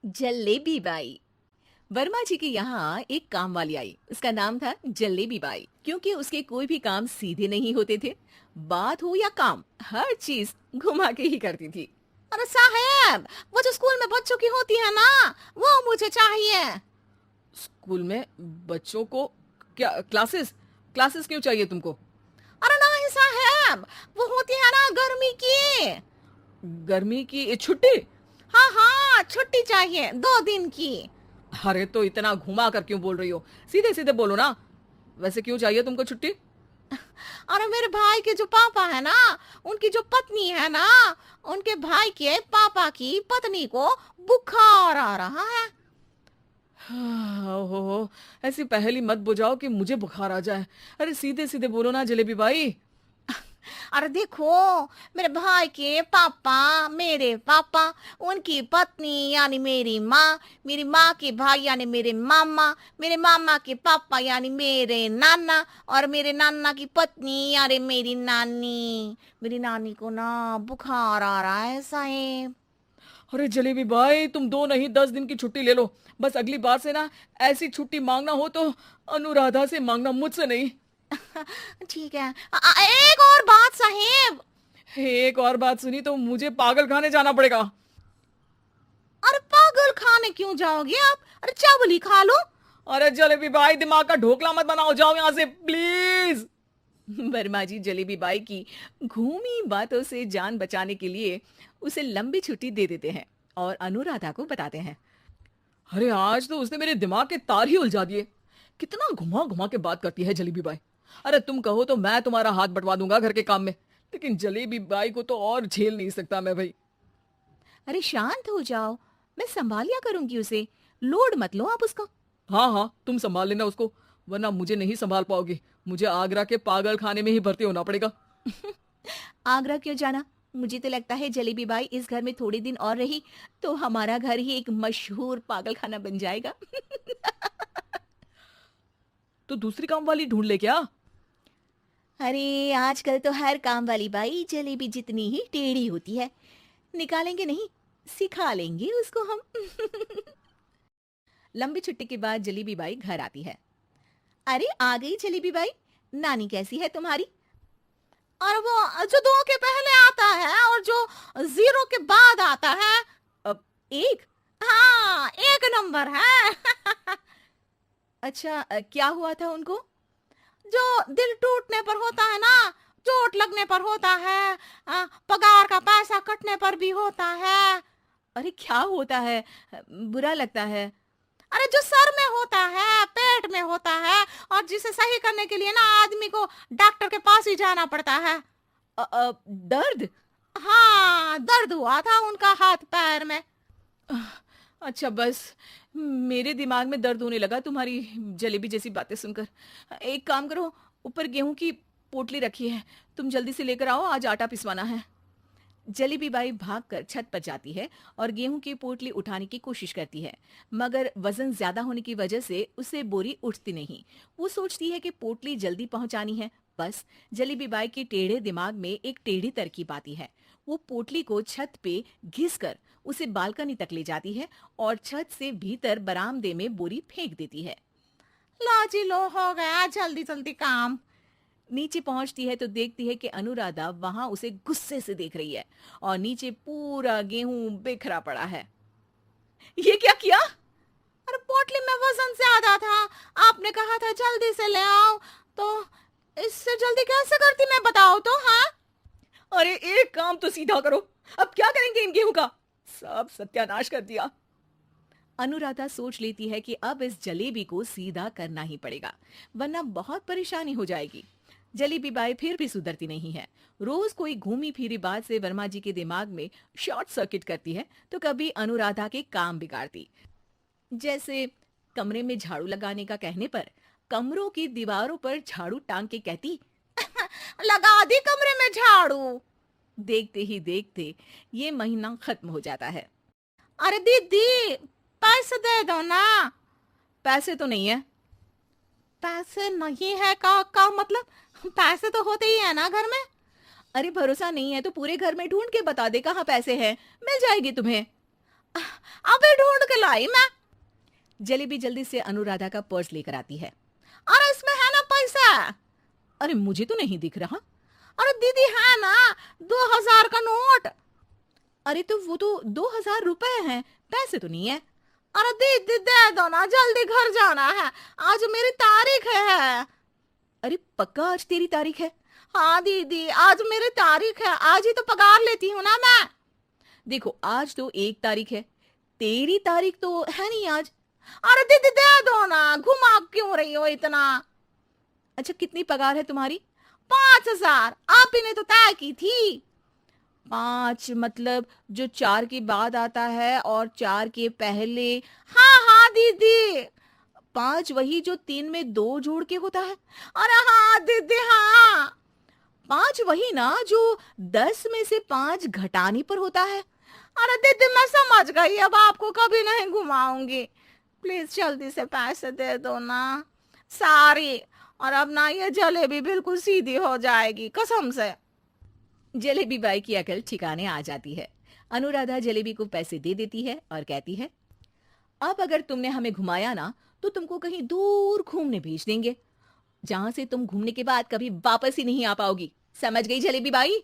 Jalebi by. Verma जी के यहाँ एक काम वाली आई। उसका नाम था जलेबी बाई, क्योंकि उसके कोई भी काम सीधे नहीं होते थे। बात हो या काम, हर चीज घुमा के ही करती थी। अरे साहब, वो जो स्कूल में बच्चों की होती है ना, वो मुझे चाहिए। स्कूल में बच्चों को क्या क्लासेस क्लासेस क्यों चाहिए तुमको? अरे नहीं साहब, वो होती है ना गर्मी की। गर्मी की छुट्टी? हाँ हाँ, छुट्टी चाहिए 2 दिन की। अरे तो इतना घुमा कर क्यों बोल रही हो? सीधे सीधे बोलो ना। वैसे क्यों चाहिए तुमको छुट्टी? अरे मेरे भाई के जो पापा है ना, उनकी जो पत्नी है ना, उनके भाई के पापा की पत्नी को बुखार आ रहा है। ओहो, ऐसी पहेली मत बुझाओ कि मुझे बुखार आ जाए। अरे सीधे सीधे बोलो ना जलेबी भाई। अरे देखो, मेरे भाई के पापा, मेरे पापा, उनकी पत्नी यानी मेरी माँ के भाई यानी मेरे मामा के पापा यानी मेरे नाना, और मेरे नाना की पत्नी यानी मेरी नानी को ना बुखार आ रहा है साहेब। अरे जलेबी भाई, तुम 2 नहीं 10 दिन की छुट्टी ले लो। बस अगली बार से ना ऐसी छुट्टी मांगना हो तो अनुराधा से मांगना, मुझसे नहीं। ठीक है। एक और बात साहेब। एक और बात सुनी तो मुझे पागल खाने जाना पड़ेगा। अरे पागल खाने क्यों जाओगे आप? अरे चावल ही खा लो। अरे जलेबी भाई, दिमाग का ढोकला मत बनाओ, जाओ यहाँ से प्लीज। वर्मा जी जलेबी बाई की घूमी बातों से जान बचाने के लिए उसे लंबी छुट्टी दे देते हैं और अनुराधा को बताते हैं। अरे आज तो उसने मेरे दिमाग के तार ही उलझा दिए। कितना घुमा घुमा के बात करती है जलेबी बाई। अरे तुम कहो तो मैं तुम्हारा हाथ बंटवा दूंगा घर के काम में, लेकिन जलेबी बाई को तो और झेल नहीं सकता मैं भाई। अरे शांत हो जाओ, मैं संभाल लिया करूंगी उसे। लोड मत लो आप उसका। हाँ हाँ, तुम संभाल लेना उसको, वरना मुझे नहीं संभाल पाओगे। मुझे आगरा के पागल खाने में ही भर्ती होना पड़ेगा। आगरा क्यों जाना? मुझे तो लगता है जलेबी बाई इस घर में थोड़े दिन और रही तो हमारा घर ही एक मशहूर पागल खाना बन जाएगा। तो दूसरी काम वाली ढूंढ ले क्या? अरे आजकल तो हर काम वाली बाई जलेबी जितनी ही टेढ़ी होती है। निकालेंगे नहीं, सिखा लेंगे उसको हम। लंबी छुट्टी के बाद जलेबी बाई घर आती है। अरे आ गई जलेबी बाई, नानी कैसी है तुम्हारी? और वो जो 2 के पहले आता है और जो 0 के बाद आता है। अब एक। हाँ, 1 नंबर है। अच्छा, क्या हुआ था उनको? जो दिल टूटने पर होता है ना, चोट लगने पर होता है, पगार का पैसा कटने पर भी होता है। अरे क्या होता है? बुरा लगता है। अरे जो सर में होता है, पेट में होता है, और जिसे सही करने के लिए ना आदमी को डॉक्टर के पास ही जाना पड़ता है। दर्द? हाँ, दर्द हुआ था उनका हाथ पैर में। अच्छा बस, मेरे दिमाग में दर्द होने लगा तुम्हारी जलेबी जैसी बातें सुनकर। एक काम करो, ऊपर गेहूं की पोटली रखी है, तुम जल्दी से लेकर आओ, आज आटा पिसवाना है। जलेबी बाई भागकर छत पर जाती है और गेहूं की पोटली उठाने की कोशिश करती है, मगर वजन ज्यादा होने की वजह से उसे बोरी उठती नहीं। वो सोचती है कि पोटली जल्दी पहुंचानी है। बस जलेबी बाई के टेढ़े दिमाग में एक टेढ़ी तरकीब आती है। वो पोटली को छत पे घिसकर उसे बालकनी तक ले जाती है और छत से भीतर बरामदे में बोरी फेंक देती है। लो जी लो, हो गया जल्दी जल्दी काम। नीचे पहुंचती है तो देखती है कि अनुराधा वहां उसे गुस्से से देख रही है और नीचे पूरा गेहूं बिखरा पड़ा है। ये क्या किया? अरे पोटली में वजन ज्यादा था, आपने कहा था जल्दी से ले आओ, तो इससे जल्दी कैसे करती मैं बताओ तो। हाँ, अरे एक काम तो सीधा करो, अब क्या करेंगे इन गेहूं का? सब सत्यानाश कर दिया। अनुराधा सोच लेती है कि अब इस जलेबी को सीधा करना ही पड़ेगा, वरना बहुत परेशानी हो जाएगी। जलेबी बाई फिर भी सुधरती नहीं है। रोज कोई घूमी फिरी बात से वर्मा जी के दिमाग में शॉर्ट सर्किट करती है तो कभी अनुराधा के काम बिगाड़ती। जैसे कमरे में झाड़ू लगाने का कहने पर कमरों की दीवारों पर झाड़ू टांग के कहती। लगा दी कमरे में झाड़ू। देखते ही देखते ये महीना खत्म हो जाता है। अरे दीदी, पैसे दे दो ना। पैसे तो नहीं है। पैसे नहीं है का मतलब? पैसे तो होते ही है ना घर में। अरे भरोसा नहीं है तो पूरे घर में ढूंढ के बता दे कहाँ पैसे हैं, मिल जाएगी तुम्हें। अबे ढूंढ के लाई मैं। जलेबी जल्दी से अनुराधा का पर्स लेकर आती है। अरे इसमें है ना पैसा? अरे मुझे तो नहीं दिख रहा। अरे दीदी है ना 2000 का नोट। अरे तो वो तो 2000 रुपए हैं, पैसे तो नहीं है। अरे दीदी दे दो ना, जल्दी घर जाना है, आज मेरी तारीख है। अरे पक्का आज तेरी तारीख है? हाँ दीदी आज मेरी तारीख है, आज ही तो पगार लेती हूँ ना मैं। देखो आज तो 1 तारीख है, तेरी तारीख तो है नहीं आज। अरे दीदी दे दो ना, घुमा क्यों रही हो इतना? अच्छा कितनी पगार है तुम्हारी? 5000 आप ही ने तो तय की थी। 5 मतलब जो 4 के बाद आता है और 4 के पहले। हाँ हाँ दीदी। 5 वही जो 3 में 2 जोड़ के होता है। अरे हाँ दीदी हाँ। 5 वही ना जो 10 में से 5 घटाने पर होता है। अरे दीदी मैं समझ गई, अब आपको कभी नहीं घुमाऊंगी, प्लीज जल्दी से पैसे दे दो ना। सारी और अब ना ये जलेबी बिल्कुल सीधी हो जाएगी कसम से। जलेबी बाई की अकल ठिकाने आ जाती है। अनुराधा जलेबी को पैसे दे देती है और कहती है, अब अगर तुमने हमें घुमाया ना तो तुमको कहीं दूर घूमने भेज देंगे, जहां से तुम घूमने के बाद कभी वापस ही नहीं आ पाओगी। समझ गई जलेबी बाई?